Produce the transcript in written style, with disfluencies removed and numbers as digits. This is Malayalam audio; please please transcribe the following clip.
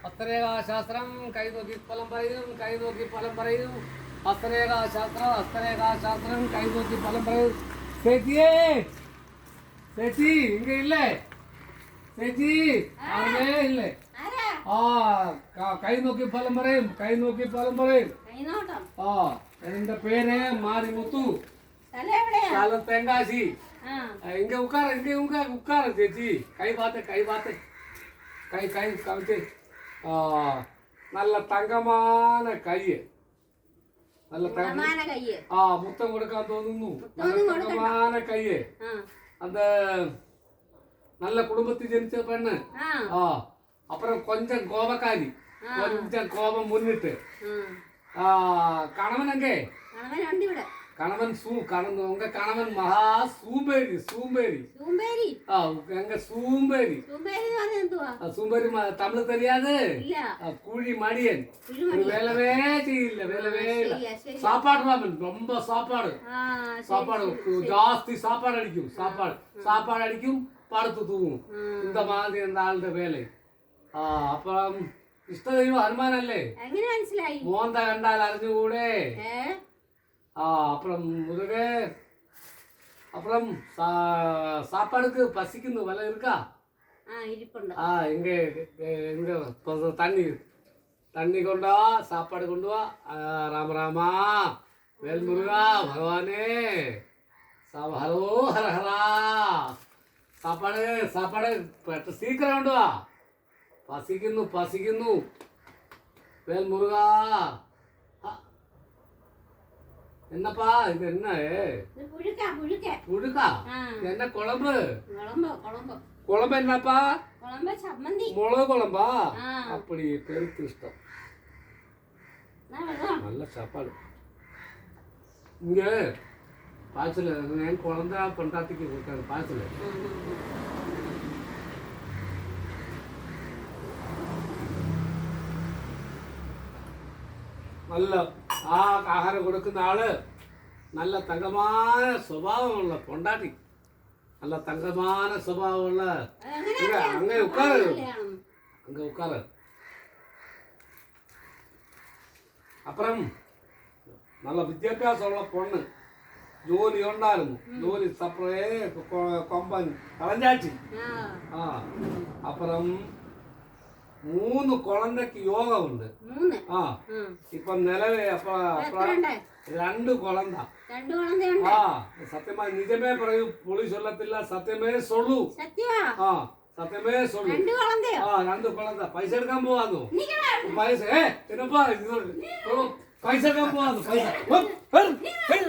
ഹസ്തരേഖാശാസ്ത്രം കൈനോക്കി ഫലം പറയും, കൈനോക്കി ഫലം പറയും. ഹസ്തരേഖാശാസ്ത്രം കൈനോക്കി ഫലം പറയും. ചേച്ചിയേ, ചേച്ചി ഇങ്ങ ഇല്ലേ? ചേച്ചി അവിടെ ഇല്ലേ? ആ കൈ നോക്കി ഫലം പറയും, കൈ നോക്കി ഫലം പറയും. ആ എന്റെ പേര് മാരിമുത്തു, സ്ഥലം തെങ്കാശി. ഇങ്ങ ഉക്കാറ് ചേച്ചി. കൈ പാത്ത് കൈ കവിച്ച്. ആ നല്ല തങ്കமான കയ്യ്, നല്ല ആ മുത്തം കൊടുക്കാൻ തോന്നുന്നു. നല്ല തങ്കமான കയ്യ്. അത് நல்ல குடும்பத்தில் ஜனிச்ச பெண்ணு. அப்புறம் கொஞ்சம் கோபக்காரி, கொஞ்சம் கோபம் முன்னிட்டு. கணவன் அங்கே கணவன் உங்க கணவன் மகா சூம்பேரி. எங்க சூம்பேரி தமிழ் தெரியாது. கூழி மடியன், வேலவே செய்யல. சாப்பாடு ரொம்ப சாப்பாடு ஜாஸ்தி சாப்பாடு அடிக்கும், படுத்து தூங்கும். இந்த மாதிரி அந்த ஆளுടെ வேலை. അപ്പം ഇഷ്ടദൈവം ഹനുമാനല്ലേ? മോന്ത കണ്ടാൽ അറിഞ്ഞുകൂടെ? அப்புறம் முருகே, அப்புறம் சாப்பாடுக்கு பசிக்குன்னு விலை இருக்கா? இங்க தண்ணி கொண்டு வா, சாப்பாடு கொண்டு வா. ராமராமா, வேல்முருகா, பகவானே, ஹலோ ஹரஹரா. சாப்பாடு சீக்கிரம் கொண்டு வா. பசிக்குன்னு வேல்முருகா. என்னப்பா இது? என்ன புழுக்கா? என்ன குழம்பு? என்னப்பா? முளகு குழம்பா? அப்படி பெருக்கு இஷ்டம். நல்ல சாப்பாடு. இங்க பாய்ச்சல் என் குழந்தை பொண்டாட்டிக்கு கொடுத்தாங்க பாய்ச்சல். നല്ല ആഹാരം കൊടുക്കുന്ന ആള്, നല്ല തങ്കமான സ്വഭാവമുള്ള പൊണ്ടാട്ടി, നല്ല തങ്കமான സ്വഭാവമുള്ള. അങ്ങ് ഉക്കാറ്. അപ്പുറം നല്ല വിദ്യാഭ്യാസമുള്ള പൊണ്ണ്, ജോലി ഉണ്ടായിരുന്നു. ജോലി സപ്രേ കൊമ്പൻ കളഞ്ചാച്ചി. അപ്പുറം 3 കുഴന്തക്ക് യോഗമുണ്ട്. ഇപ്പൊ നിലവേ 2 കുഴന്ത. സത്യമായി നിജമേ പറയൂ, പൊളി ചൊല്ലത്തില്ല. സത്യമേ സൊല്ലു. സത്യമേ സൊല്ലു. 2 കുഴന്ത. പൈസ എടുക്കാൻ പോവാന്നു. പൈസ പൈസ എടുക്കാൻ പോവാന്നു. പൈസ